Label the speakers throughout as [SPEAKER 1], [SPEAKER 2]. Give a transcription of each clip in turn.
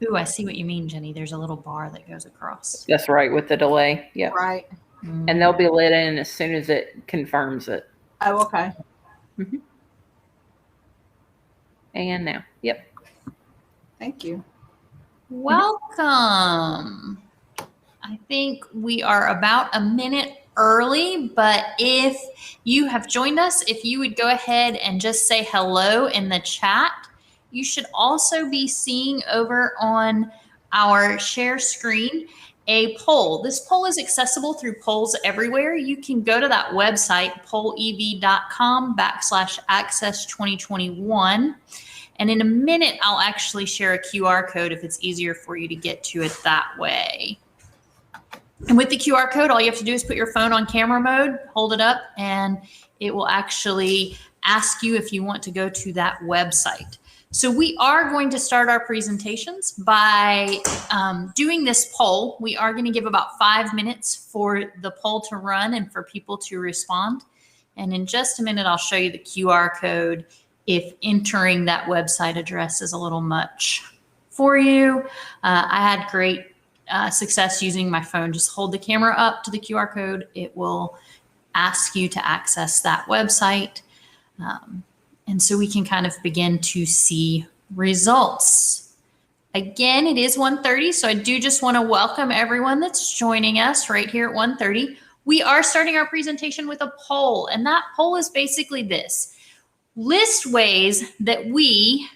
[SPEAKER 1] Ooh, I see what you mean, Jenny. There's a little bar that goes across.
[SPEAKER 2] That's right, with the delay. Yep.
[SPEAKER 3] Right.
[SPEAKER 2] And they'll be let in as soon as it confirms it.
[SPEAKER 3] Oh, okay.
[SPEAKER 2] Mm-hmm. And now, yep.
[SPEAKER 3] Thank you.
[SPEAKER 1] Welcome. I think we are about a minute early, but if you have joined us, if you would go ahead and just say hello in the chat. You should also be seeing over on our share screen a poll. This poll is accessible through Polls Everywhere. You can go to that website, pollev.com/access2021. And in a minute, I'll actually share a QR code if it's easier for you to get to it that way. And with the QR code, all you have to do is put your phone on camera mode, hold it up, and it will actually ask you if you want to go to that website. So we are going to start our presentations by doing this poll. We are going to give about 5 minutes for the poll to run and for people to respond. And in just a minute, I'll show you the QR code if entering that website address is a little much for you. I had great success using my phone. Just hold the camera up to the QR code. It will ask you to access that website. And so we can kind of begin to see results. Again, it is 1:30, so I do just want to welcome everyone that's joining us right here at 1:30. We are starting our presentation with a poll, and that poll is basically this. List ways that we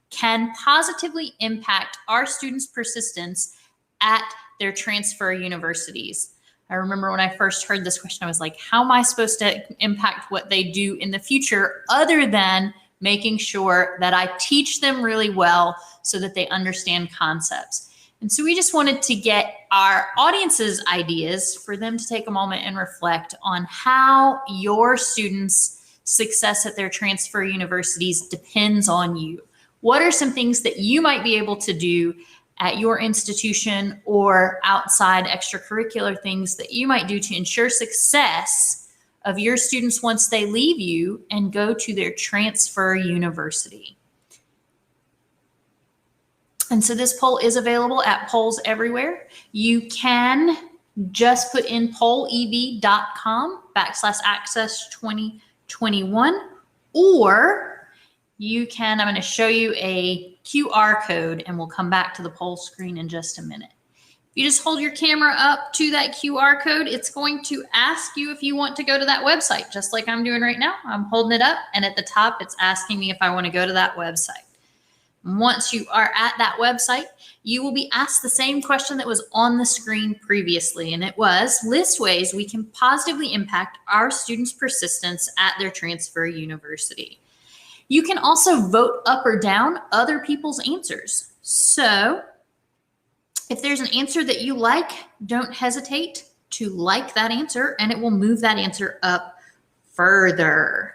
[SPEAKER 1] can positively impact our students' persistence at their transfer universities. I remember when I first heard this question, I was like, how am I supposed to impact what they do in the future other than making sure that I teach them really well so that they understand concepts? And so we just wanted to get our audience's ideas for them to take a moment and reflect on how your students' success at their transfer universities depends on you. What are some things that you might be able to do at your institution or outside extracurricular things that you might do to ensure success of your students once they leave you and go to their transfer university? And so this poll is available at Polls Everywhere. You can just put in pollev.com/access2021, or you can, I'm going to show you a QR code and we'll come back to the poll screen in just a minute. If you just hold your camera up to that QR code, it's going to ask you if you want to go to that website, just like I'm doing right now. I'm holding it up, and at the top, it's asking me if I want to go to that website. Once you are at that website, you will be asked the same question that was on the screen previously, and it was, list ways we can positively impact our students' persistence at their transfer university. You can also vote up or down other people's answers. So if there's an answer that you like, don't hesitate to like that answer, and it will move that answer up further.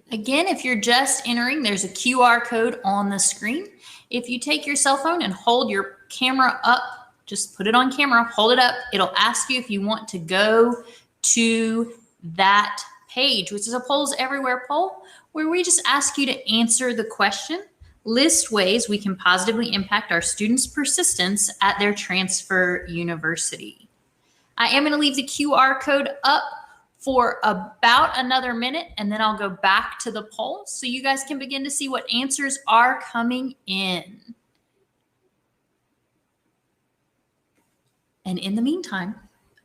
[SPEAKER 1] Again, if you're just entering, there's a QR code on the screen. If you take your cell phone and hold your camera up, just put it on camera, hold it up, it'll ask you if you want to go to that page, which is a Polls Everywhere poll, where we just ask you to answer the question, list ways we can positively impact our students' persistence at their transfer university. I am going to leave the QR code up for about another minute, and then I'll go back to the poll so you guys can begin to see what answers are coming in. And in the meantime,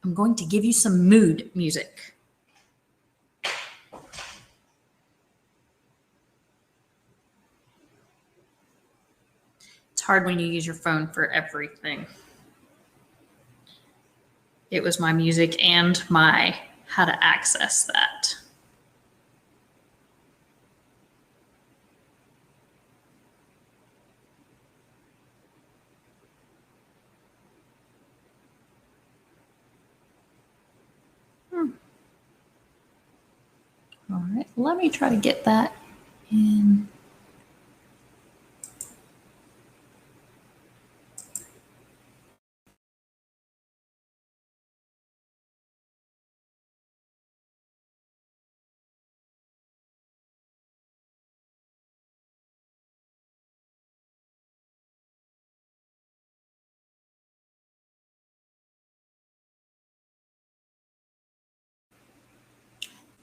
[SPEAKER 1] I'm going to give you some mood music. It's hard when you use your phone for everything. It was my music and my how to access that. All right, let me try to get that in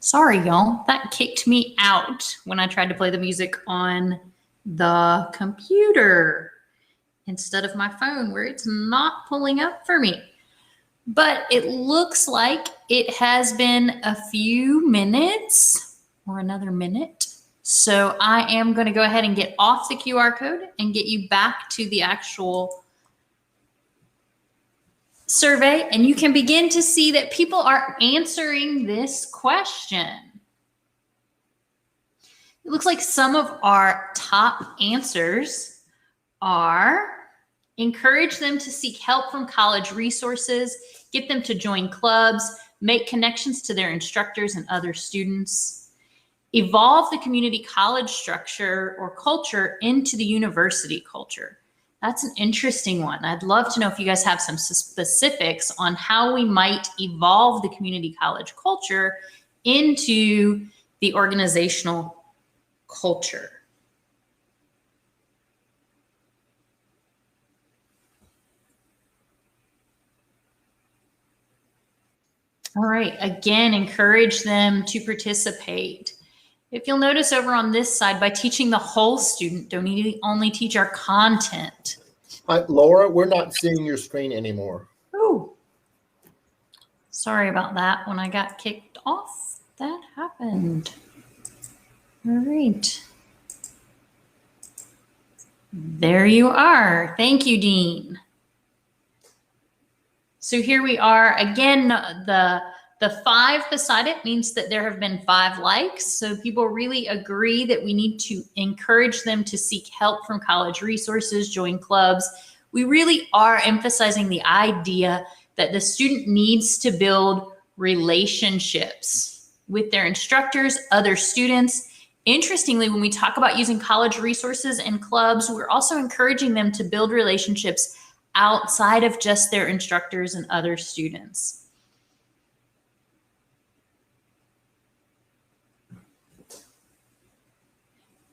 [SPEAKER 1] Sorry, y'all. That kicked me out when I tried to play the music on the computer instead of my phone, where it's not pulling up for me. But it looks like it has been a few minutes or another minute. So I am going to go ahead and get off the QR code and get you back to the actual survey. And you can begin to see that people are answering this question. It looks like some of our top answers are: encourage them to seek help from college resources, get them to join clubs, make connections to their instructors and other students, evolve the community college structure or culture into the university culture. That's an interesting one. I'd love to know if you guys have some specifics on how we might evolve the community college culture into the organizational culture. All right, again, encourage them to participate. If you'll notice over on this side, by teaching the whole student, don't need to only teach our content.
[SPEAKER 4] Hi, Laura, we're not seeing your screen anymore.
[SPEAKER 1] Oh, sorry about that. When I got kicked off, that happened. All right. There you are. Thank you, Dean. So here we are. Again, the 5 beside it means that there have been 5 likes. So people really agree that we need to encourage them to seek help from college resources, join clubs. We really are emphasizing the idea that the student needs to build relationships with their instructors, other students. Interestingly, when we talk about using college resources and clubs, we're also encouraging them to build relationships outside of just their instructors and other students.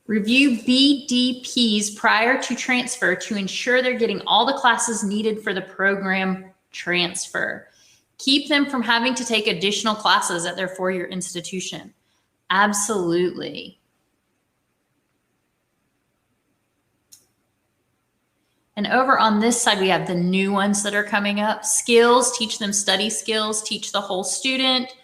[SPEAKER 1] Review BDPs prior to transfer to ensure they're getting all the classes needed for the program transfer. Keep them from having to take additional classes at their four-year institution. Absolutely. And over on this side, we have the new ones that are coming up. Skills, teach them study skills, teach the whole student.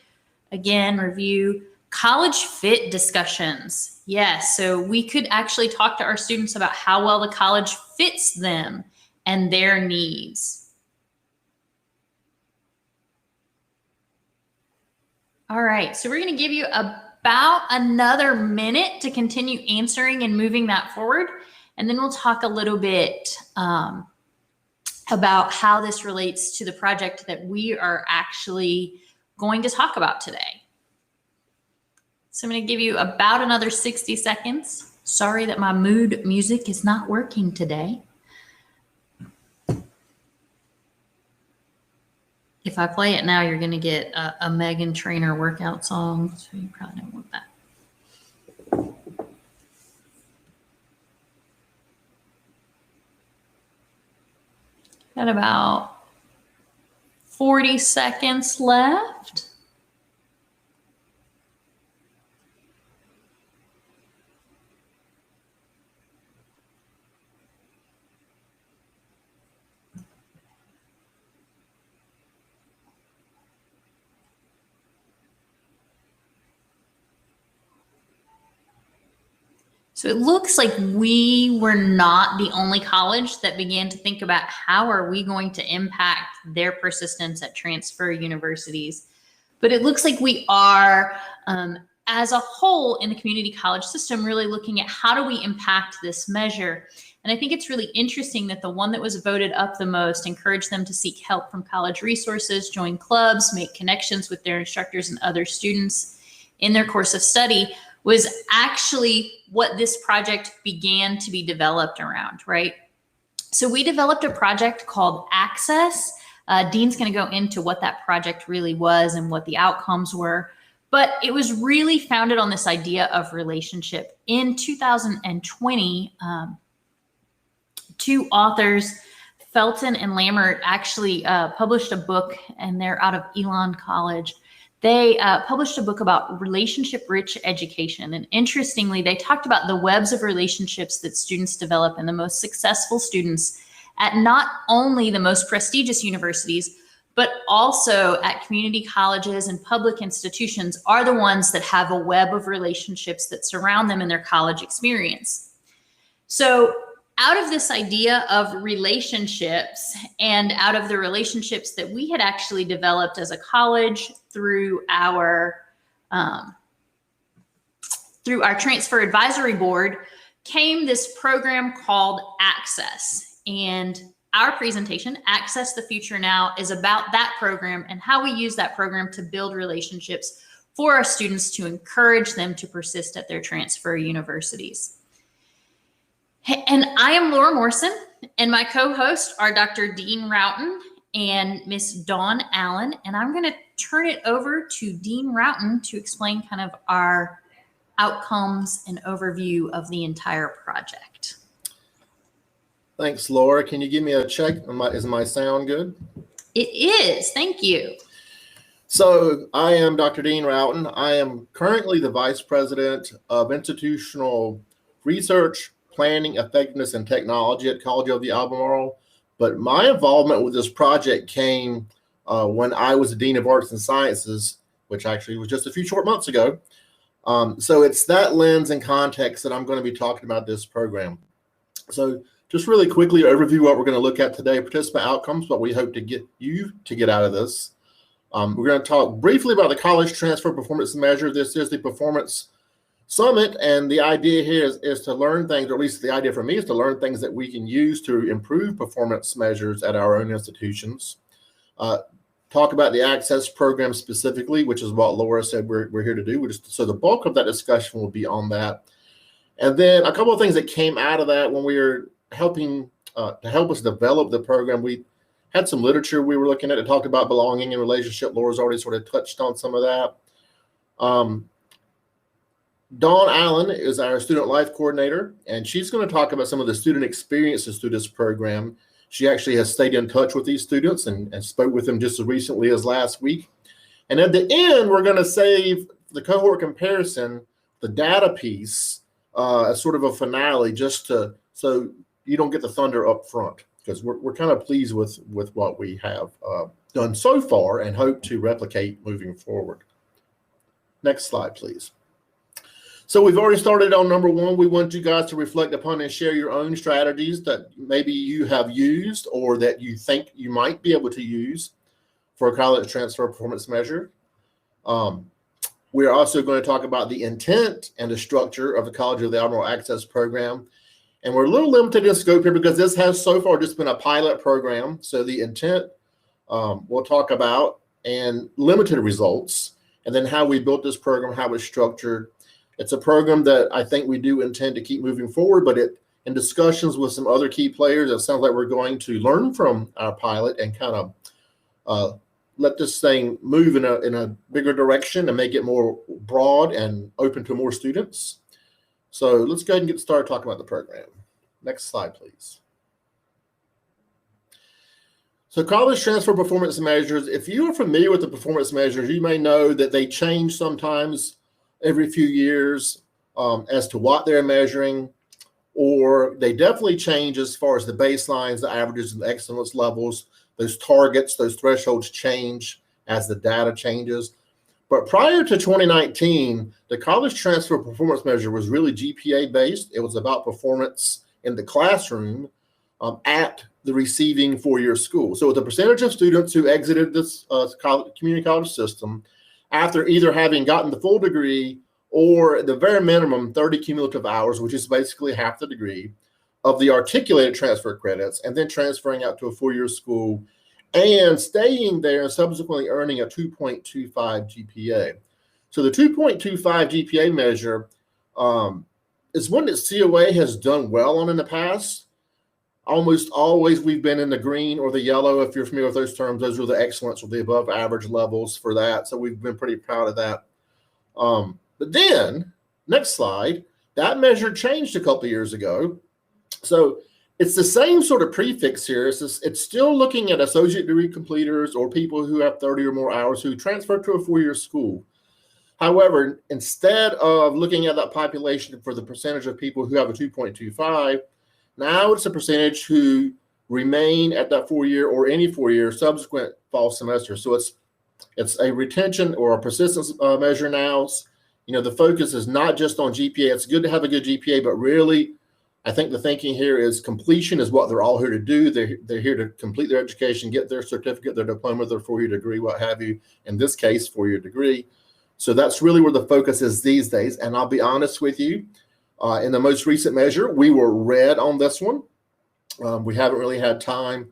[SPEAKER 1] Again, review college fit discussions. Yes, so we could actually talk to our students about how well the college fits them and their needs. All right, so we're going to give you about another minute to continue answering and moving that forward. And then we'll talk a little bit about how this relates to the project that we are actually going to talk about today. So I'm going to give you about another 60 seconds. Sorry that my mood music is not working today. If I play it now, you're going to get a Meghan Trainor workout song, so you probably don't want that. Got about 40 seconds left. So it looks like we were not the only college that began to think about how are we going to impact their persistence at transfer universities. But it looks like we are, as a whole in the community college system, really looking at how do we impact this measure. And I think it's really interesting that the one that was voted up the most, encourage them to seek help from college resources, join clubs, make connections with their instructors and other students in their course of study, was actually what this project began to be developed around, right? So we developed a project called Access. Dean's going to go into what that project really was and what the outcomes were. But it was really founded on this idea of relationship. In 2020, 2 authors, Felton and Lammert, actually published a book, and they're out of Elon College, They published a book about relationship-rich education. And interestingly, they talked about the webs of relationships that students develop, and the most successful students at not only the most prestigious universities, but also at community colleges and public institutions are the ones that have a web of relationships that surround them in their college experience. So out of this idea of relationships, and out of the relationships that we had actually developed as a college through our transfer advisory board, came this program called Access. And our presentation, Access the Future Now, is about that program and how we use that program to build relationships for our students to encourage them to persist at their transfer universities. And I am Laura Morrison, and my co-hosts are Dr. Dean Roughton and Miss Dawn Allen. And I'm going to turn it over to Dean Roughton to explain kind of our outcomes and overview of the entire project.
[SPEAKER 4] Thanks, Laura. Can you give me a check? Is my sound good?
[SPEAKER 1] It is. Thank you.
[SPEAKER 4] So I am Dr. Dean Roughton. I am currently the Vice President of Institutional Research, Planning, Effectiveness, and Technology at College of the Albemarle. But my involvement with this project came when I was the Dean of Arts and Sciences, which actually was just a few short months ago. So it's that lens and context that I'm going to be talking about this program. So just really quickly overview what we're going to look at today, participant outcomes, what we hope to get you to get out of this. We're going to talk briefly about the College Transfer Performance Measure. This is the Performance Summit, and the idea here is to learn things, or at least the idea for me is to learn things that we can use to improve performance measures at our own institutions. Talk about the Access program specifically, which is what Laura said we're here to do. So the bulk of that discussion will be on that. And then a couple of things that came out of that when we were helping to help us develop the program. We had some literature we were looking at that talked about belonging and relationship. Laura's already sort of touched on some of that. Dawn Allen is our student life coordinator, and she's going to talk about some of the student experiences through this program. She actually has stayed in touch with these students and spoke with them just as recently as last week. And at the end, we're going to save the cohort comparison, the data piece, as sort of a finale, just so you don't get the thunder up front, because we're kind of pleased with what we have done so far and hope to replicate moving forward. Next slide, please. So we've already started on number one. We want you guys to reflect upon and share your own strategies that maybe you have used or that you think you might be able to use for a college transfer performance measure. We're also going to talk about the intent and the structure of the College of the Albemarle Access program. And we're a little limited in scope here because this has so far just been a pilot program. So the intent we'll talk about, and limited results, and then how we built this program, how it's structured. It's a program that I think we do intend to keep moving forward, but in discussions with some other key players, it sounds like we're going to learn from our pilot and kind of let this thing move in a bigger direction and make it more broad and open to more students. So let's go ahead and get started talking about the program. Next slide, please. So college transfer performance measures, if you are familiar with the performance measures, you may know that they change sometimes every few years as to what they're measuring, or they definitely change as far as the baselines, the averages, and the excellence levels. Those targets, those thresholds change as the data changes. But prior to 2019, the college transfer performance measure was really GPA based. It was about performance in the classroom at the receiving four-year school. So with the percentage of students who exited this community college system after either having gotten the full degree or at the very minimum 30 cumulative hours, which is basically half the degree, of the articulated transfer credits, and then transferring out to a four-year school and staying there and subsequently earning a 2.25 GPA. So the 2.25 GPA measure is one that COA has done well on in the past. Almost always we've been in the green or the yellow. If you're familiar with those terms, those are the excellence or the above average levels for that. So we've been pretty proud of that. But then, next slide, that measure changed a couple of years ago. So It's the same sort of prefix here. It's still looking at associate degree completers or people who have 30 or more hours who transfer to a four-year school. However, instead of looking at that population for the percentage of people who have a 2.25, now it's a percentage who remain at that four-year or any four-year subsequent fall semester. So it's a retention or a persistence measure now. You know, the focus is not just on GPA. It's good to have a good GPA, but really, I think the thinking here is completion is what they're all here to do. They're here to complete their education, get their certificate, their diploma, their four-year degree, what have you. In this case, four-year degree. So that's really where the focus is these days. And I'll be honest with you, in the most recent measure, we were red on this one. We haven't really had time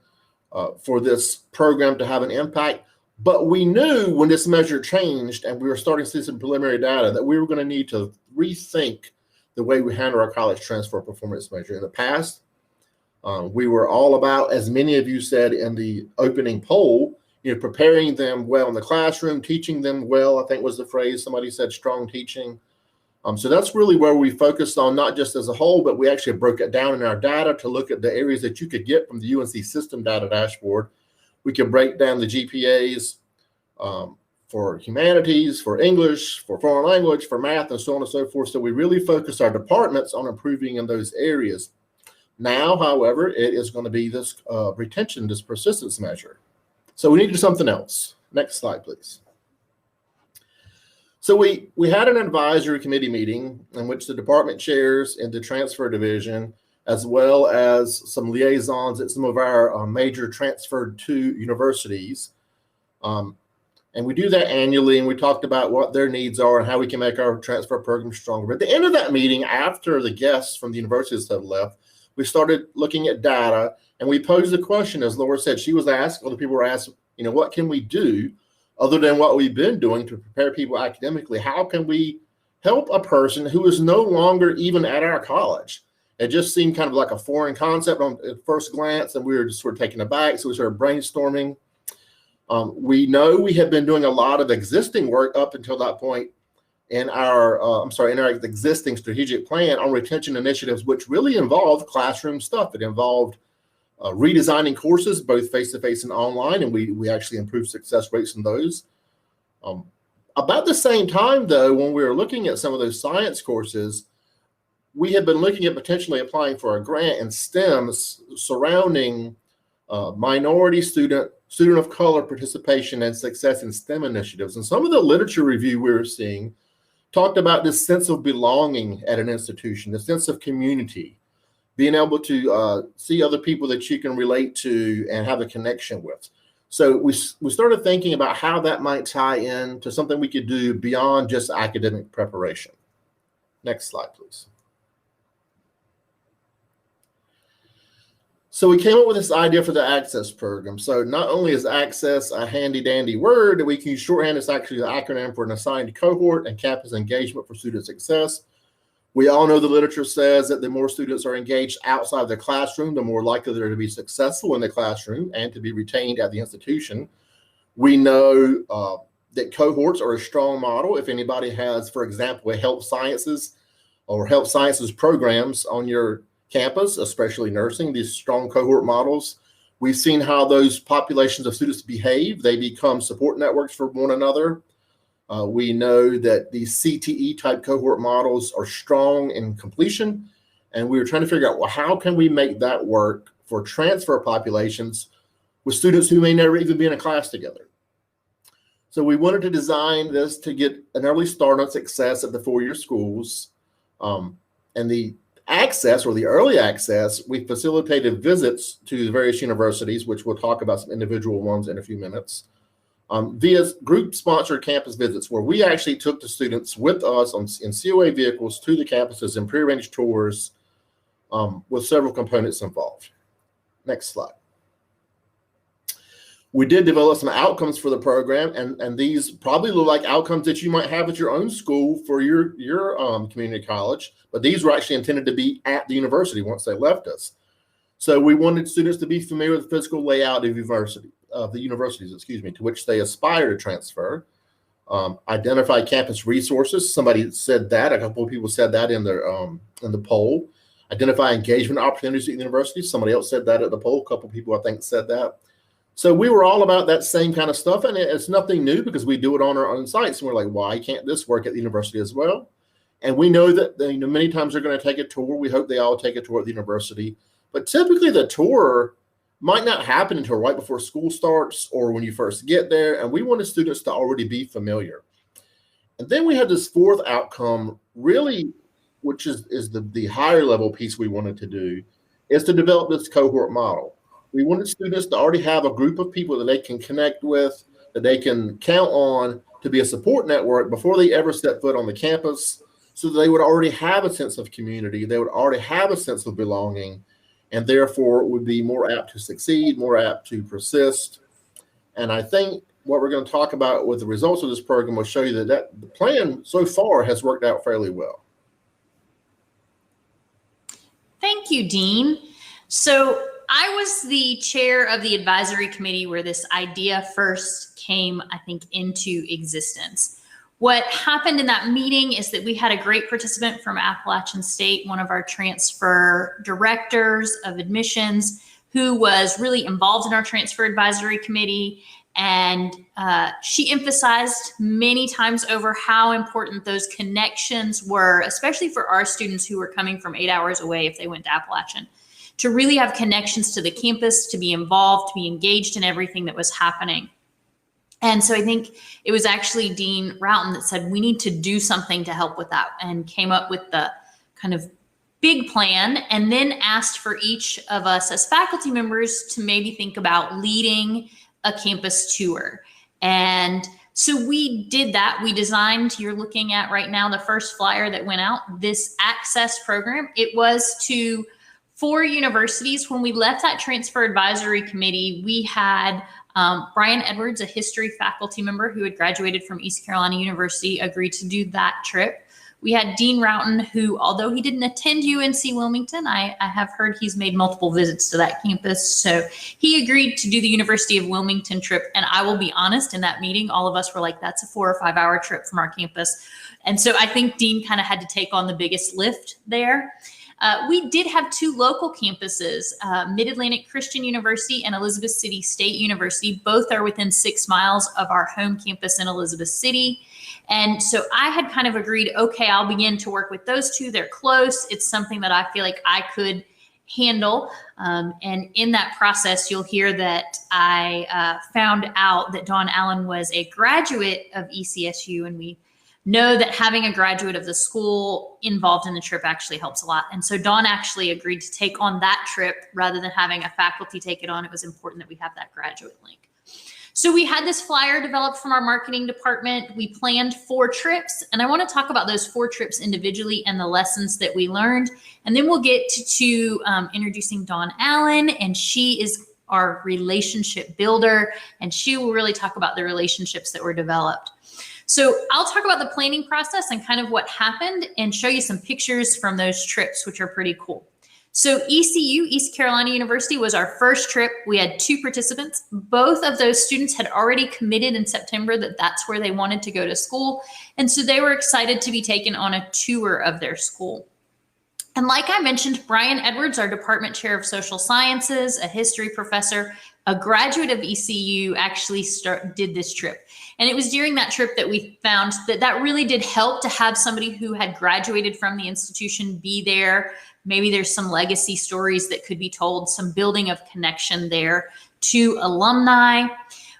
[SPEAKER 4] for this program to have an impact. But we knew when this measure changed and we were starting to see some preliminary data that we were going to need to rethink the way we handle our college transfer performance measure. In the past, we were all about, as many of you said in the opening poll, you know, preparing them well in the classroom, teaching them well, I think was the phrase. Somebody said strong teaching. So that's really where we focused on, not just as a whole, but we actually broke it down in our data to look at the areas that you could get from the UNC system data dashboard. We can break down the GPAs for humanities, for English, for foreign language, for math, and so on and so forth. So we really focus our departments on improving in those areas. Now, however, it is going to be this retention, this persistence measure. So we need to do something else. Next slide, please. So we had an advisory committee meeting in which the department chairs in the transfer division, as well as some liaisons at some of our major transferred to universities. And we do that annually, and we talked about what their needs are and how we can make our transfer program stronger. But at the end of that meeting, after the guests from the universities had left, we started looking at data, and we posed the question, as Laura said, she was asked, other people were asked, you know, what can we do other than what we've been doing to prepare people academically? How can we help a person who is no longer even at our college? It just seemed kind of like a foreign concept at first glance, and we were just sort of taken aback. So we started brainstorming. We know we have been doing a lot of existing work up until that point in our, in our existing strategic plan on retention initiatives, which really involved classroom stuff. It involved redesigning courses, both face-to-face and online, and we actually improved success rates in those. About the same time, though, when we were looking at some of those science courses, we had been looking at potentially applying for a grant in STEM surrounding minority student of color participation and success in STEM initiatives. And some of the literature review we were seeing talked about this sense of belonging at an institution, the sense of community, being able to see other people that you can relate to and have a connection with. So we started thinking about how that might tie in to something we could do beyond just academic preparation. Next slide, please. So we came up with this idea for the Access program. So not only is Access a handy dandy word that we can use shorthand, it's actually the acronym for an assigned cohort and campus engagement for student success. We all know the literature says that the more students are engaged outside the classroom, the more likely they're to be successful in the classroom and to be retained at the institution. We know that cohorts are a strong model. If anybody has, for example, a health sciences programs on your campus, especially nursing, these strong cohort models, we've seen how those populations of students behave. They become support networks for one another. We know that these CTE type cohort models are strong in completion, and we were trying to figure out, well, how can we make that work for transfer populations with students who may never even be in a class together? So we wanted to design this to get an early start on success at the four-year schools. And the access, or the early access, we facilitated visits to the various universities, which we'll talk about some individual ones in a few minutes, via group-sponsored campus visits, where we actually took the students with us in COA vehicles to the campuses and prearranged tours with several components involved. Next slide. We did develop some outcomes for the program, and these probably look like outcomes that you might have at your own school for your community college, but these were actually intended to be at the university once they left us. So we wanted students to be familiar with the physical layout of the universities, to which they aspire to transfer. Identify campus resources. Somebody said that. A couple of people said that in the poll. identify engagement opportunities at the university. Somebody else said that at the poll. A couple of people, I think, said that. So we were all about that same kind of stuff, and it's nothing new because we do it on our own sites. And we're like, why can't this work at the university as well? And we know that many times they're going to take a tour. We hope they all take a tour at the university. But typically the tour might not happen until right before school starts or when you first get there. And we wanted students to already be familiar. And then we had this fourth outcome, really, which is the higher level piece we wanted to do, is to develop this cohort model. We wanted students to already have a group of people that they can connect with, that they can count on to be a support network before they ever step foot on the campus, so that they would already have a sense of community, they would already have a sense of belonging, and therefore would be more apt to succeed, more apt to persist. And I think what we're going to talk about with the results of this program will show you that the plan so far has worked out fairly well.
[SPEAKER 1] Thank you, Dean. So I was the chair of the advisory committee where this idea first came, I think, into existence. What happened in that meeting is that we had a great participant from Appalachian State, one of our transfer directors of admissions, who was really involved in our transfer advisory committee. And she emphasized many times over how important those connections were, especially for our students who were coming from 8 hours away if they went to Appalachian, to really have connections to the campus, to be involved, to be engaged in everything that was happening. And so I think it was actually Dean Roughton that said, we need to do something to help with that, and came up with the kind of big plan, and then asked for each of us as faculty members to maybe think about leading a campus tour. And so we did that. We designed, you're looking at right now, the first flyer that went out, this access program. It was to 4 universities. When we left that transfer advisory committee, we had Brian Edwards, a history faculty member who had graduated from East Carolina University, agreed to do that trip. We had Dean Roughton, who, although he didn't attend UNC Wilmington, I have heard he's made multiple visits to that campus. So he agreed to do the University of Wilmington trip. And I will be honest, in that meeting, all of us were like, that's a 4 or 5 hour trip from our campus. And so I think Dean kind of had to take on the biggest lift there. We did have 2 local campuses, Mid-Atlantic Christian University and Elizabeth City State University. Both are within 6 miles of our home campus in Elizabeth City. And so I had kind of agreed, okay, I'll begin to work with those 2. They're close. It's something that I feel like I could handle. And in that process, you'll hear that I found out that Dawn Allen was a graduate of ECSU, and we know that having a graduate of the school involved in the trip actually helps a lot. And so Dawn actually agreed to take on that trip rather than having a faculty take it on. It was important that we have that graduate link. So we had this flyer developed from our marketing department. We planned 4 trips, and I want to talk about those 4 trips individually and the lessons that we learned. And then we'll get to introducing Dawn Allen, and she is our relationship builder, and she will really talk about the relationships that were developed. So I'll talk about the planning process and kind of what happened, and show you some pictures from those trips, which are pretty cool. So ECU, East Carolina University, was our first trip. We had 2 participants. Both of those students had already committed in September that that's where they wanted to go to school. And so they were excited to be taken on a tour of their school. And like I mentioned, Brian Edwards, our department chair of social sciences, a history professor, a graduate of ECU, actually did this trip. And it was during that trip that we found that that really did help to have somebody who had graduated from the institution be there. Maybe there's some legacy stories that could be told, some building of connection there to alumni.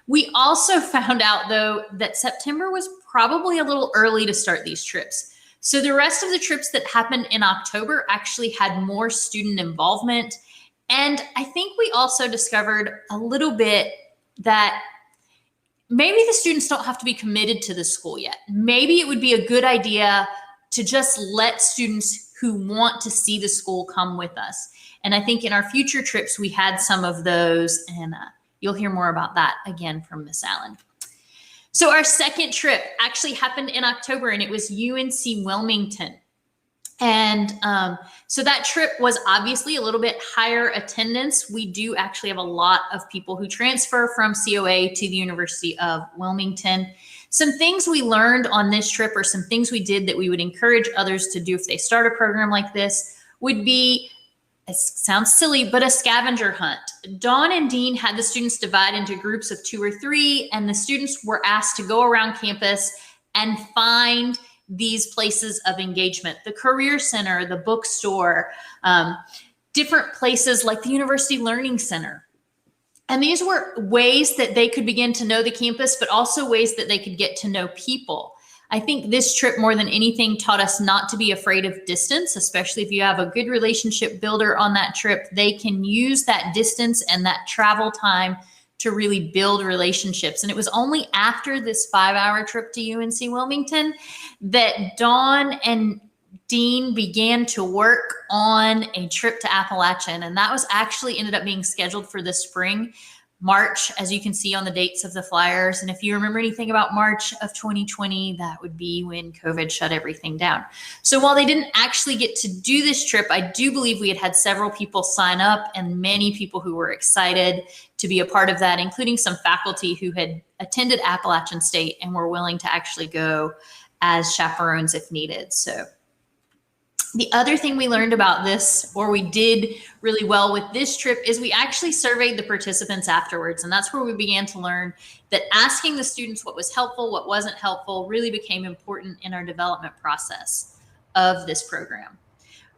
[SPEAKER 1] We also found out, though, that September was probably a little early to start these trips. So the rest of the trips that happened in October actually had more student involvement. And I think we also discovered a little bit that maybe the students don't have to be committed to the school yet. Maybe it would be a good idea to just let students who want to see the school come with us. And I think in our future trips, we had some of those, and you'll hear more about that again from Miss Allen. So our second trip actually happened in October, and it was UNC Wilmington. And so that trip was obviously a little bit higher attendance. We do actually have a lot of people who transfer from COA to the University of Wilmington. Some things we learned on this trip, or some things we did that we would encourage others to do if they start a program like this, would be, it sounds silly, but a scavenger hunt. Dawn and Dean had the students divide into groups of 2 or 3, and the students were asked to go around campus and find these places of engagement, the Career Center, the bookstore, different places like the University Learning Center. And these were ways that they could begin to know the campus, but also ways that they could get to know people. I think this trip more than anything taught us not to be afraid of distance, especially if you have a good relationship builder on that trip. They can use that distance and that travel time to really build relationships. And it was only after this 5-hour trip to UNC Wilmington that Dawn and Dean began to work on a trip to Appalachian. And that was actually ended up being scheduled for this spring, March, as you can see on the dates of the flyers. And if you remember anything about March of 2020, that would be when COVID shut everything down. So while they didn't actually get to do this trip, I do believe we had several people sign up and many people who were excited to be a part of that, including some faculty who had attended Appalachian State and were willing to actually go as chaperones if needed. So the other thing we learned about this, or we did really well with this trip, is we actually surveyed the participants afterwards. And that's where we began to learn that asking the students what was helpful, what wasn't helpful, really became important in our development process of this program.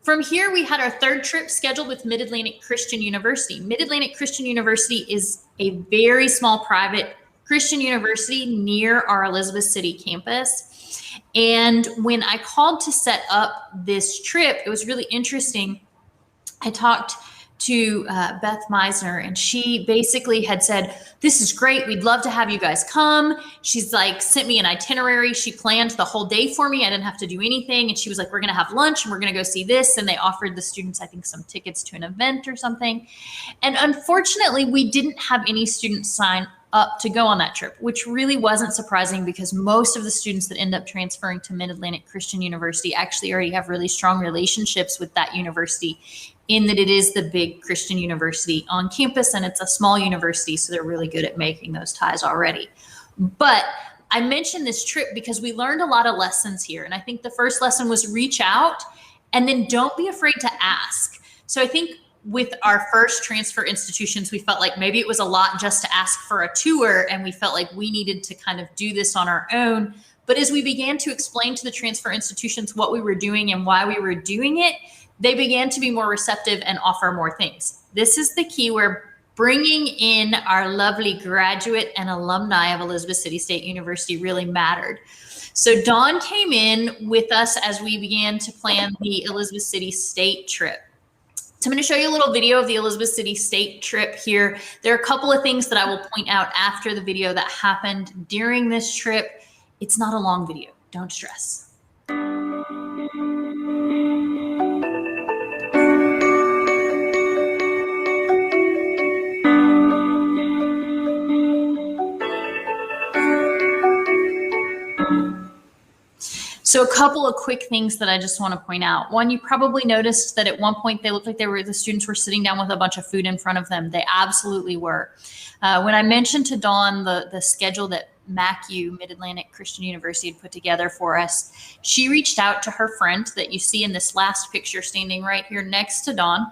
[SPEAKER 1] From here, we had our 3rd trip scheduled with Mid-Atlantic Christian University. Mid-Atlantic Christian University is a very small private Christian university near our Elizabeth City campus. And when I called to set up this trip, it was really interesting. I talked to Beth Meisner, and she basically had said, this is great. We'd love to have you guys come. She's like, sent me an itinerary. She planned the whole day for me. I didn't have to do anything. And she was like, we're going to have lunch and we're going to go see this. And they offered the students, I think, some tickets to an event or something. And unfortunately, we didn't have any students sign up to go on that trip, which really wasn't surprising because most of the students that end up transferring to Mid-Atlantic Christian University actually already have really strong relationships with that university, in that it is the big Christian university on campus and it's a small university, so they're really good at making those ties already. But I mentioned this trip because we learned a lot of lessons here. And I think the first lesson was reach out and then don't be afraid to ask. So I think with our first transfer institutions, we felt like maybe it was a lot just to ask for a tour, and we felt like we needed to kind of do this on our own. But as we began to explain to the transfer institutions what we were doing and why we were doing it, they began to be more receptive and offer more things. This is the key where bringing in our lovely graduate and alumni of Elizabeth City State University really mattered. So Dawn came in with us as we began to plan the Elizabeth City State trip. So I'm going to show you a little video of the Elizabeth City State trip here. There are a couple of things that I will point out after the video that happened during this trip. It's not a long video. Don't stress. So a couple of quick things that I just want to point out. One, you probably noticed that at one point they looked like the students were sitting down with a bunch of food in front of them. They absolutely were. When I mentioned to Dawn the schedule that MACU, Mid-Atlantic Christian University, had put together for us, she reached out to her friend that you see in this last picture standing right here next to Dawn.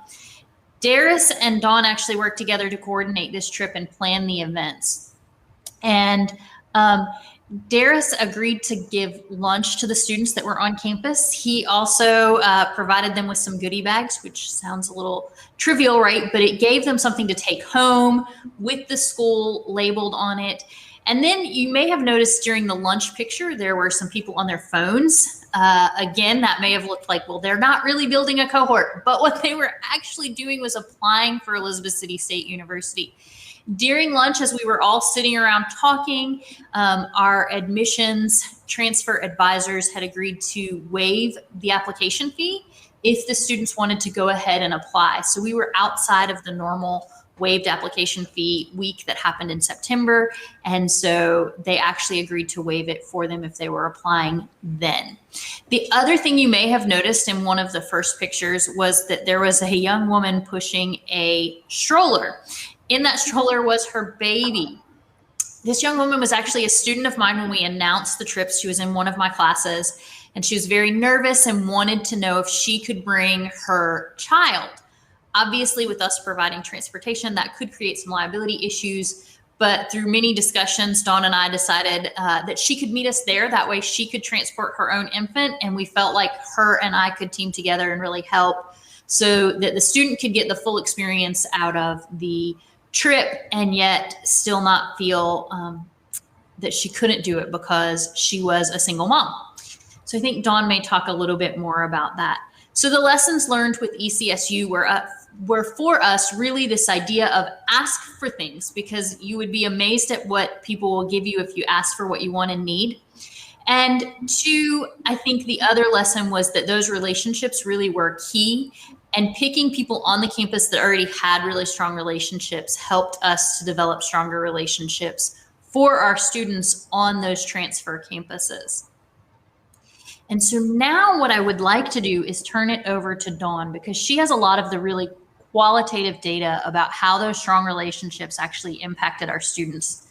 [SPEAKER 1] Darius and Dawn actually worked together to coordinate this trip and plan the events. And Darius agreed to give lunch to the students that were on campus. He also provided them with some goodie bags, which sounds a little trivial, right? But it gave them something to take home with the school labeled on it. And then you may have noticed during the lunch picture, there were some people on their phones. Again, that may have looked like, well, they're not really building a cohort. But what they were actually doing was applying for Elizabeth City State University. During lunch, as we were all sitting around talking, our admissions transfer advisors had agreed to waive the application fee if the students wanted to go ahead and apply. So we were outside of the normal waived application fee week that happened in September. And so they actually agreed to waive it for them if they were applying then. The other thing you may have noticed in one of the first pictures was that there was a young woman pushing a stroller. In that stroller was her baby. This young woman was actually a student of mine when we announced the trips. She was in one of my classes. And she was very nervous and wanted to know if she could bring her child. Obviously, with us providing transportation, that could create some liability issues. But through many discussions, Dawn and I decided that she could meet us there. That way she could transport her own infant. And we felt like her and I could team together and really help so that the student could get the full experience out of the trip and yet still not feel that she couldn't do it because she was a single mom. So I think Dawn may talk a little bit more about that. So the lessons learned with ECSU were for us really this idea of ask for things, because you would be amazed at what people will give you if you ask for what you want and need. And two, I think the other lesson was that those relationships really were key, and picking people on the campus that already had really strong relationships helped us to develop stronger relationships for our students on those transfer campuses. And so now what I would like to do is turn it over to Dawn, because she has a lot of the really qualitative data about how those strong relationships actually impacted our students.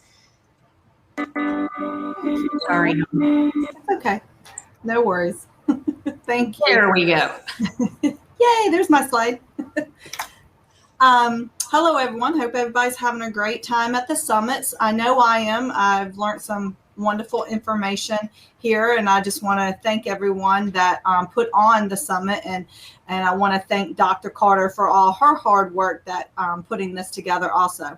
[SPEAKER 1] Sorry.
[SPEAKER 3] Okay. No worries. Thank you.
[SPEAKER 1] There we go.
[SPEAKER 3] Yay, there's my slide. Hello, everyone. Hope everybody's having a great time at the summits. I know I am. I've learned some wonderful information here, and I just want to thank everyone that put on the summit, and I want to thank Dr. Carter for all her hard work that putting this together also.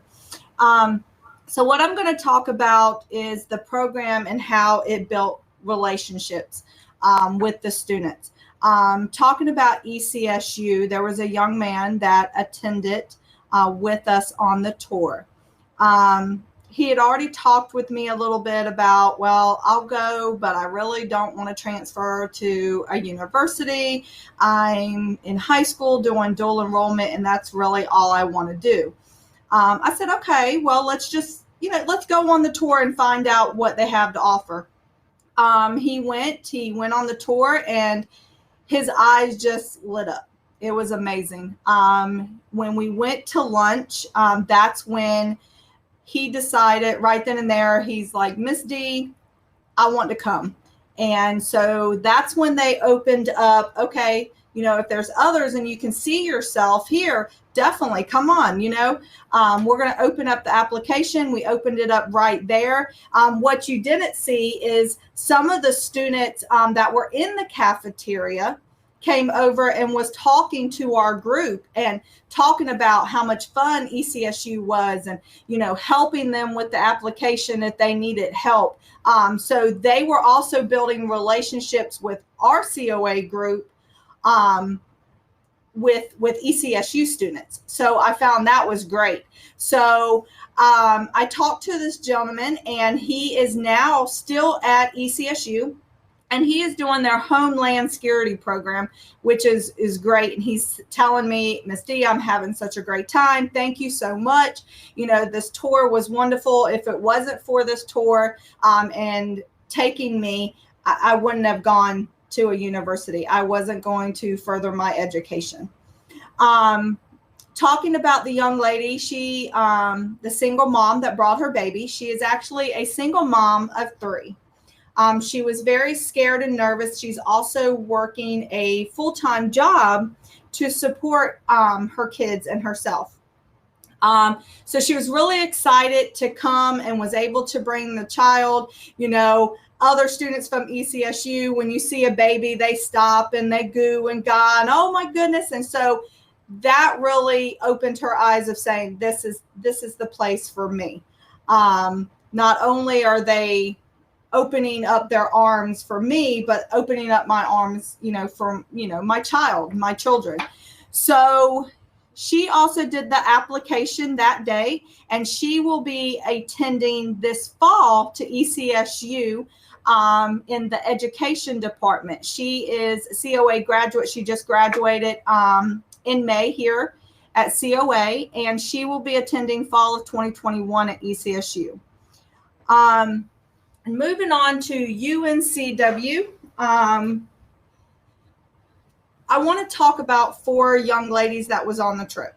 [SPEAKER 3] So what I'm going to talk about is the program and how it built relationships with the students. Talking about ECSU, there was a young man that attended with us on the tour. He had already talked with me a little bit about, well, I'll go, but I really don't want to transfer to a university. I'm in high school doing dual enrollment, and that's really all I want to do. I said, okay, well, let's just, let's go on the tour and find out what they have to offer. He went on the tour, and his eyes just lit up. It was amazing. When we went to lunch, that's when he decided right then and there, he's like, Miss D, I want to come. And so that's when they opened up, okay, if there's others and you can see yourself here, definitely come on, we're going to open up the application. We opened it up right there. What you didn't see is some of the students that were in the cafeteria came over and was talking to our group and talking about how much fun ECSU was, and, helping them with the application if they needed help. So they were also building relationships with our COA group with ECSU students. So I found that was great. So I talked to this gentleman, and he is now still at ECSU. And he is doing their Homeland Security program, which is great. And he's telling me, Miss D, I'm having such a great time. Thank you so much. This tour was wonderful. If it wasn't for this tour and taking me, I wouldn't have gone to a university. I wasn't going to further my education. Talking about the young lady, she, the single mom that brought her baby, she is actually a single mom of 3. She was very scared and nervous. She's also working a full-time job to support her kids and herself. So she was really excited to come and was able to bring the child. Other students from ECSU, when you see a baby, they stop and they goo and gaw, and oh my goodness. And so that really opened her eyes of saying, this is the place for me. Not only are they opening up their arms for me, but opening up my arms, for, my child, my children. So she also did the application that day, and she will be attending this fall to ECSU in the education department. She is a COA graduate. She just graduated in May here at COA, and she will be attending fall of 2021 at ECSU. And moving on to UNCW, I want to talk about 4 young ladies that was on the trip.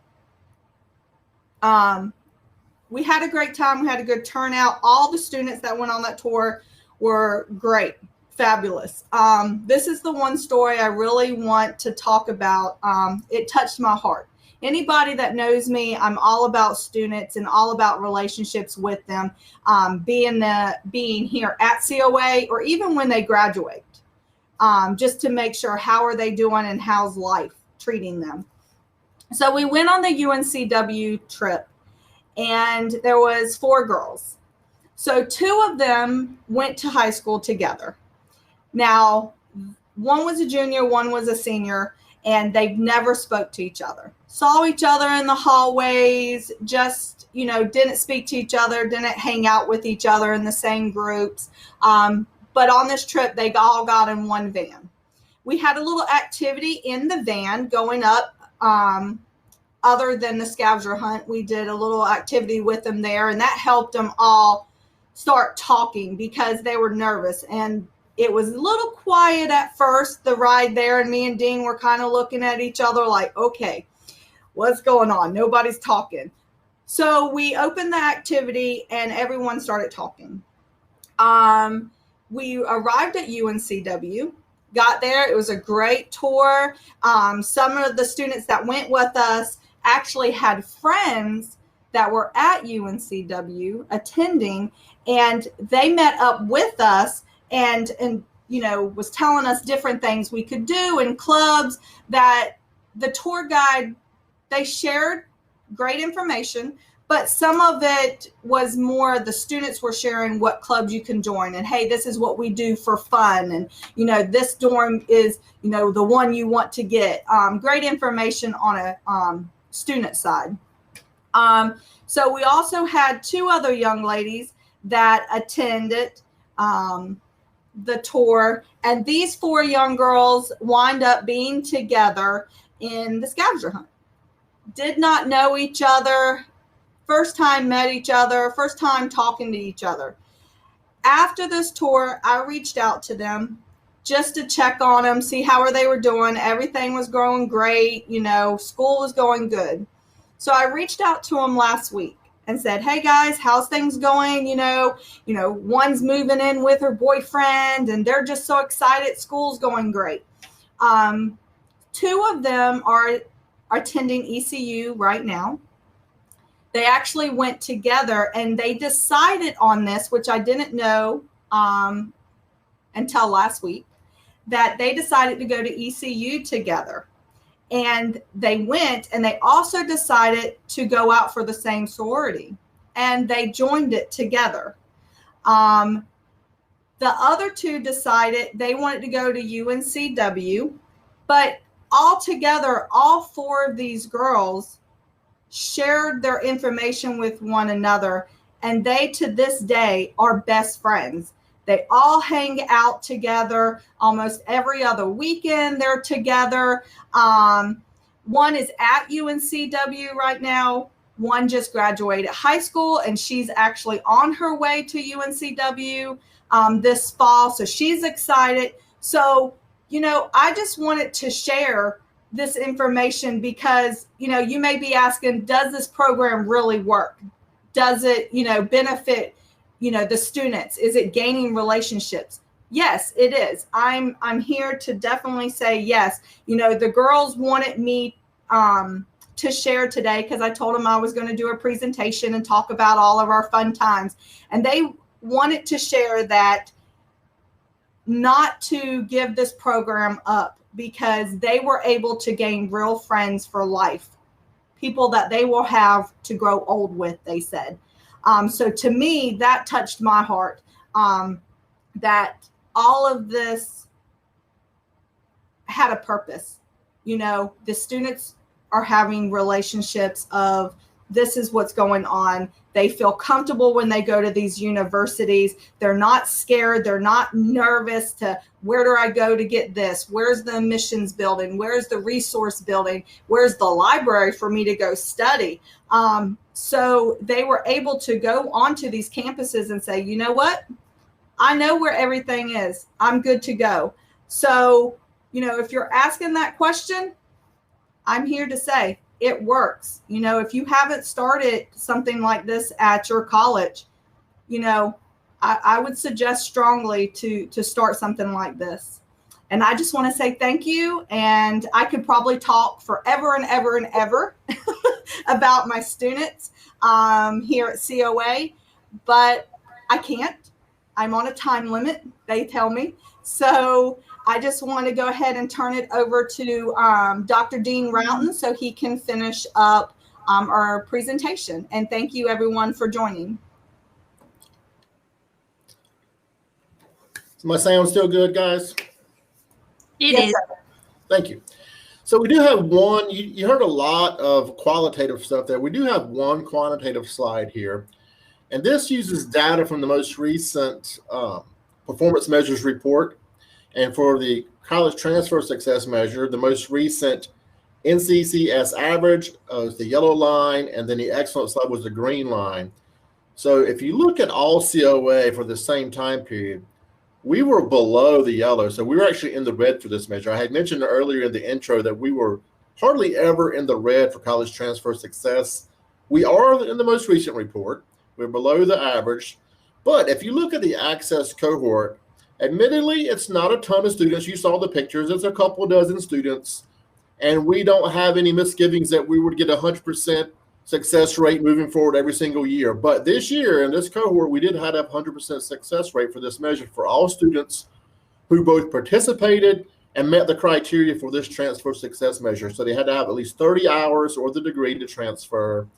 [SPEAKER 3] We had a great time. We had a good turnout. All the students that went on that tour were great. Fabulous. This is the one story I really want to talk about. It touched my heart. Anybody that knows me, I'm all about students and all about relationships with them, being here at COA or even when they graduate, just to make sure how are they doing and how's life treating them. So we went on the UNCW trip, and there was 4 girls. So 2 of them went to high school together. Now, one was a junior, one was a senior, and they never spoke to each other. Saw each other in the hallways, just, didn't speak to each other, didn't hang out with each other in the same groups. But on this trip, they all got in one van. We had a little activity in the van going up. Other than the scavenger hunt, we did a little activity with them there, and that helped them all start talking because they were nervous. And it was a little quiet at first, the ride there, and me and Dean were kind of looking at each other like, okay, what's going on? Nobody's talking. So we opened the activity and everyone started talking. We arrived at UNCW, got there. It was a great tour. Some of the students that went with us actually had friends that were at UNCW attending, and they met up with us and was telling us different things we could do in clubs. That the tour guide, they shared great information, but some of it was more the students were sharing what clubs you can join, and hey, this is what we do for fun, and this dorm is the one you want to get. Great information on a student side. So we also had 2 other young ladies that attended the tour, and these 4 young girls wind up being together in the scavenger hunt. Did not know each other, first time met each other, first time talking to each other. After this tour, I reached out to them just to check on them, see how they were doing. Everything was going great, school was going good. So I reached out to them last week and said, hey guys, how's things going? One's moving in with her boyfriend and they're just so excited. School's going great. 2 of them are attending ECU right now. They actually went together and they decided on this, which I didn't know until last week, that they decided to go to ECU together. And they went, and they also decided to go out for the same sorority, and they joined it together. The other 2 decided they wanted to go to UNCW, but all together, all 4 of these girls shared their information with one another, and they to this day are best friends. They all hang out together almost every other weekend. They're together. One is at UNCW right now. One just graduated high school, and she's actually on her way to UNCW this fall. So she's excited. So, I just wanted to share this information because, you may be asking, does this program really work? Does it, benefit the students? Is it gaining relationships? Yes, it is. I'm here to definitely say yes. The girls wanted me to share today because I told them I was going to do a presentation and talk about all of our fun times. And they wanted to share that, not to give this program up, because they were able to gain real friends for life, people that they will have to grow old with, they said. So to me, that touched my heart, that all of this had a purpose. The students are having relationships of, this is what's going on. They feel comfortable when they go to these universities. They're not scared. They're not nervous to, where do I go to get this? Where's the admissions building? Where's the resource building? Where's the library for me to go study? So they were able to go onto these campuses and say, you know what? I know where everything is. I'm good to go. So, if you're asking that question, I'm here to say it works. If you haven't started something like this at your college, I I would suggest strongly to start something like this. And I just want to say thank you. And I could probably talk forever and ever and ever about my students here at COA, but I can't. I'm on a time limit, they tell me. So I just want to go ahead and turn it over to Dr. Dean Routon so he can finish up our presentation. And thank you everyone for joining.
[SPEAKER 4] Is my sound still good, guys?
[SPEAKER 1] It is.
[SPEAKER 3] Sir.
[SPEAKER 4] Thank you. So we do have one, you heard a lot of qualitative stuff there. We do have one quantitative slide here. And this uses data from the most recent performance measures report. And for the college transfer success measure, the most recent NCCS average is the yellow line, and then the excellence level is the green line. So if you look at all COA for the same time period, we were below the yellow. So we were actually in the red for this measure. I had mentioned earlier in the intro that we were hardly ever in the red for college transfer success. We are in the most recent report. We're below the average. But if you look at the access cohort, admittedly, it's not a ton of students. You saw the pictures. It's a couple dozen students. And we don't have any misgivings that we would get 100% success rate moving forward every single year. But this year in this cohort, we did have a 100% success rate for this measure for all students who both participated and met the criteria for this transfer success measure. So they had to have at least 30 hours or the degree to transfer.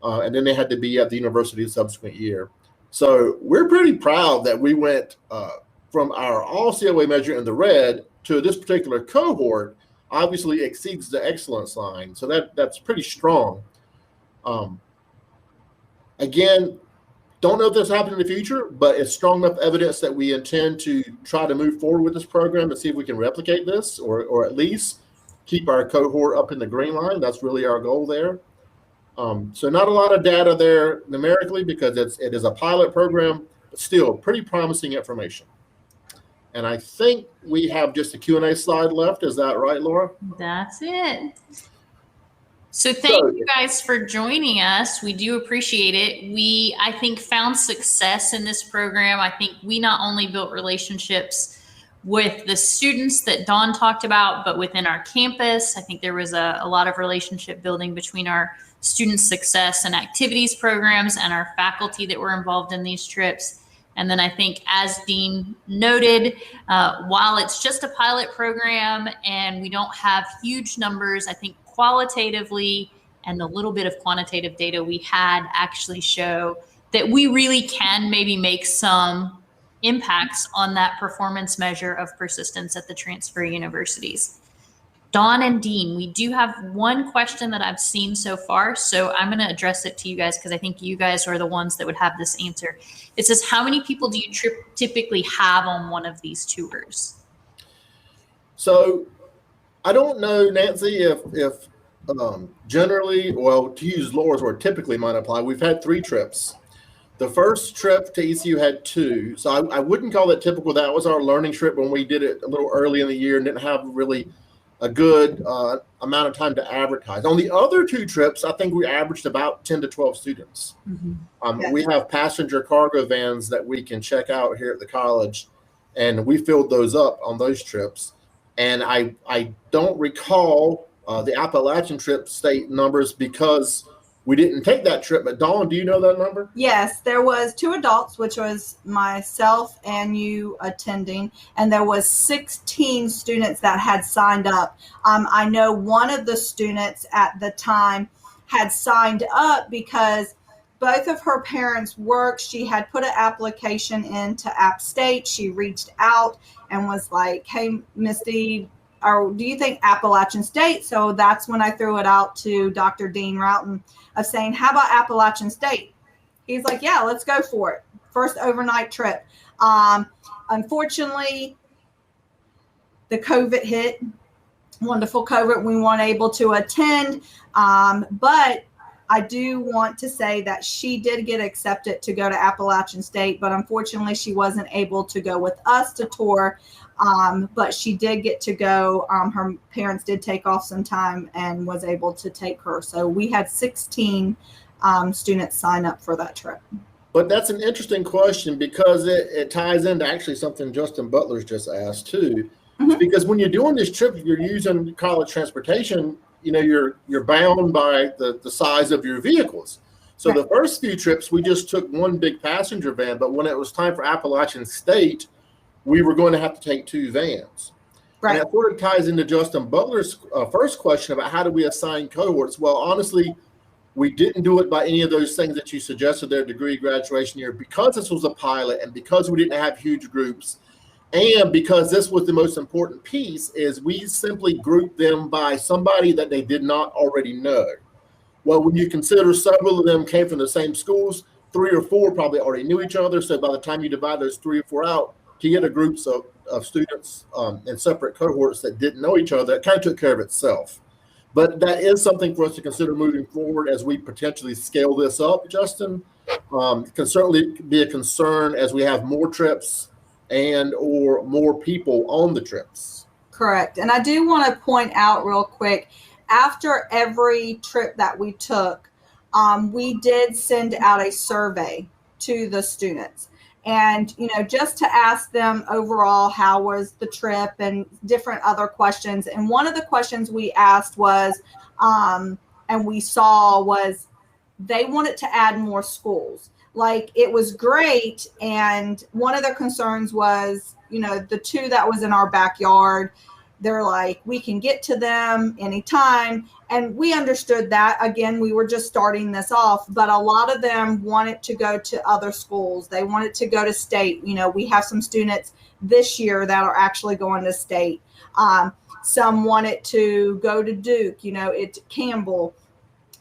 [SPEAKER 4] And then they had to be at the university the subsequent year. So we're pretty proud that we went from our all COA measure in the red to this particular cohort obviously exceeds the excellence line. So that's pretty strong. Again, don't know if this happens in the future, but it's strong enough evidence that we intend to try to move forward with this program and see if we can replicate this or at least keep our cohort up in the green line. That's really our goal there. So not a lot of data there numerically because it is a pilot program, but still pretty promising information. And I think we have just a Q&A slide left. Is that right, Laura?
[SPEAKER 1] That's it. So thank you guys for joining us. We do appreciate it. We, I think, found success in this program. I think we not only built relationships with the students that Dawn talked about, but within our campus. I think there was a lot of relationship building between our student success and activities programs and our faculty that were involved in these trips. And then I think, as Dean noted, while it's just a pilot program and we don't have huge numbers, I think qualitatively and the little bit of quantitative data we had actually show that we really can maybe make some impacts on that performance measure of persistence at the transfer universities. Dawn and Dean, we do have one question that I've seen so far, so I'm going to address it to you guys because I think you guys are the ones that would have this answer. It says, how many people do you typically have on one of these tours?
[SPEAKER 4] So I don't know, Nancy, if generally, well, to use Laura's word, typically might apply. We've had 3 trips. The first trip to ECU had 2. So I wouldn't call that typical. That was our learning trip when we did it a little early in the year and didn't have really a good amount of time to advertise. On the other 2 trips, I think we averaged about 10 to 12 students.
[SPEAKER 3] Mm-hmm.
[SPEAKER 4] We have passenger cargo vans that we can check out here at the college, and we filled those up on those trips. And I don't recall the Appalachian trip state numbers because we didn't take that trip. But Dawn, do you know that number?
[SPEAKER 3] Yes, there was 2 adults, which was myself and you attending, and there was 16 students that had signed up. I know one of the students at the time had signed up because both of her parents worked. She had put an application into App State. She reached out and was like, hey, Misty, or do you think Appalachian State? So that's when I threw it out to Dr. Dean Routon of saying, how about Appalachian State? He's like, yeah, let's go for it. First overnight trip. Unfortunately, the COVID hit. Wonderful COVID. We weren't able to attend. But I do want to say that she did get accepted to go to Appalachian State, but unfortunately she wasn't able to go with us to tour. But she did get to go. Her parents did take off some time and was able to take her. So we had 16 students sign up for that trip.
[SPEAKER 4] But that's an interesting question because it ties into actually something Justin Butler's just asked too.
[SPEAKER 3] Mhm.
[SPEAKER 4] Because when you're doing this trip, you're using college transportation, you're bound by the size of your vehicles. So
[SPEAKER 3] Right.
[SPEAKER 4] the first few trips, we just took one big passenger van, but when it was time for Appalachian State, we were going to have to take two vans.
[SPEAKER 3] Right.
[SPEAKER 4] And that sort of ties into Justin Butler's first question about how do we assign cohorts? Well, honestly, we didn't do it by any of those things that you suggested their degree graduation year because this was a pilot and because we didn't have huge groups and because this was the most important piece is we simply grouped them by somebody that they did not already know. Well, when you consider several of them came from the same schools, 3 or 4 probably already knew each other. So by the time you divide those 3 or 4 out, to get a groups of students in separate cohorts that didn't know each other, it kind of took care of itself. But that is something for us to consider moving forward as we potentially scale this up, Justin. It can certainly be a concern as we have more trips and or more people on the trips.
[SPEAKER 3] Correct. And I do want to point out real quick, after every trip that we took, we did send out a survey to the students. And, just to ask them overall, how was the trip and different other questions. And one of the questions we asked was, and we saw was they wanted to add more schools. Like it was great. And one of their concerns was, the 2 that was in our backyard, they're like, we can get to them anytime. And we understood that. Again, we were just starting this off, but a lot of them wanted to go to other schools. They wanted to go to state. We have some students this year that are actually going to state. Some wanted to go to Duke, it's Campbell.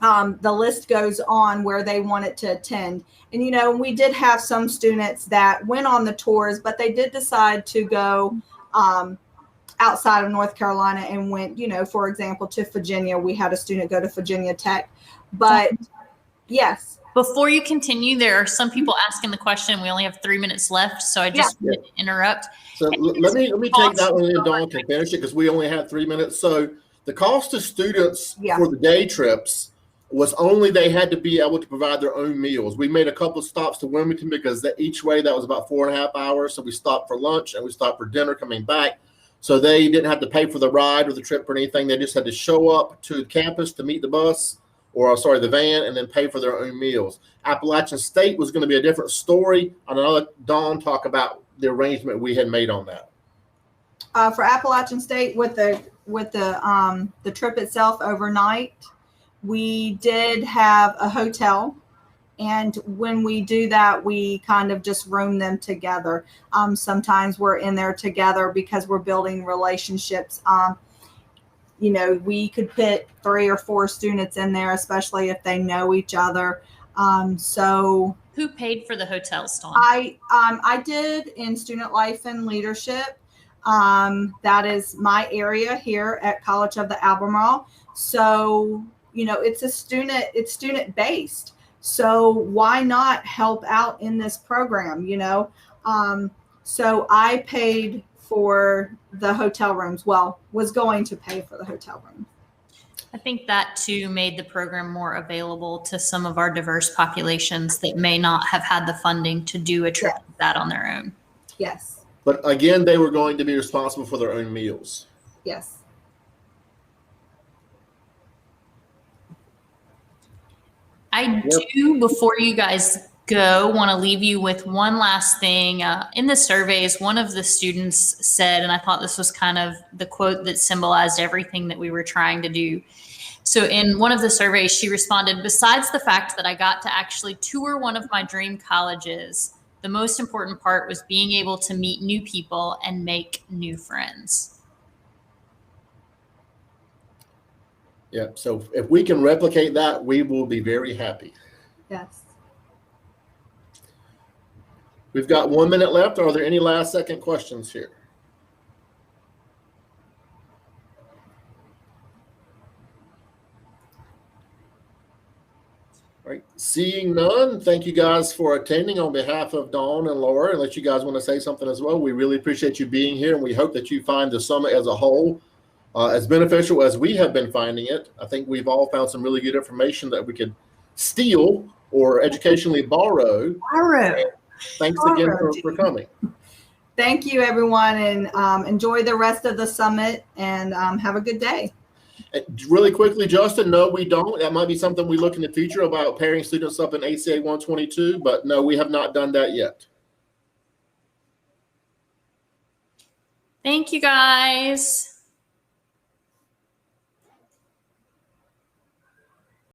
[SPEAKER 3] The list goes on where they wanted to attend. And, we did have some students that went on the tours, but they did decide to go outside of North Carolina and went, for example, to Virginia. We had a student go to Virginia Tech. But yes.
[SPEAKER 1] Before you continue, there are some people asking the question. We only have 3 minutes left, so I just want to interrupt.
[SPEAKER 4] So let me take that one and Dawn can finish it because we only have 3 minutes. So the cost to students for the day trips was only they had to be able to provide their own meals. We made a couple of stops to Wilmington because each way that was about 4.5 hours. So we stopped for lunch and we stopped for dinner coming back. So they didn't have to pay for the ride or the trip or anything. They just had to show up to campus to meet the bus the van and then pay for their own meals. Appalachian State was going to be a different story. And I'll let Dawn talk about the arrangement we had made on that.
[SPEAKER 3] For Appalachian State with the trip itself overnight, we did have a hotel. And when we do that, we kind of just room them together. Sometimes we're in there together because we're building relationships. We could put 3 or 4 students in there, especially if they know each other. So
[SPEAKER 1] who paid for the hotel, Dawn?
[SPEAKER 3] I did in student life and leadership. That is my area here at College of the Albemarle. So, it's student based. So why not help out in this program, So I paid for the hotel rooms. Well, was going to pay for the hotel room.
[SPEAKER 1] I think that too made the program more available to some of our diverse populations that may not have had the funding to do a trip like that on their own.
[SPEAKER 3] Yes.
[SPEAKER 4] But again, they were going to be responsible for their own meals.
[SPEAKER 3] Yes.
[SPEAKER 1] I do, before you guys go, want to leave you with one last thing. In the surveys, one of the students said, and I thought this was kind of the quote that symbolized everything that we were trying to do. So in one of the surveys, she responded, "Besides the fact that I got to actually tour one of my dream colleges, the most important part was being able to meet new people and make new friends."
[SPEAKER 4] Yeah. So if we can replicate that, we will be very happy.
[SPEAKER 3] Yes.
[SPEAKER 4] We've got 1 minute left. Are there any last second questions here? All right. Seeing none, thank you guys for attending on behalf of Dawn and Laura. Unless you guys want to say something as well, we really appreciate you being here, and we hope that you find the summit as a whole as beneficial as we have been finding it. I think we've all found some really good information that we could steal or educationally borrow.
[SPEAKER 3] Borrow.
[SPEAKER 4] Thanks again for coming.
[SPEAKER 3] Thank you, everyone, and enjoy the rest of the summit, and have a good day.
[SPEAKER 4] Really quickly, Justin, no, we don't. That might be something we look in the future about pairing students up in ACA 122, but no, we have not done that yet.
[SPEAKER 1] Thank you, guys.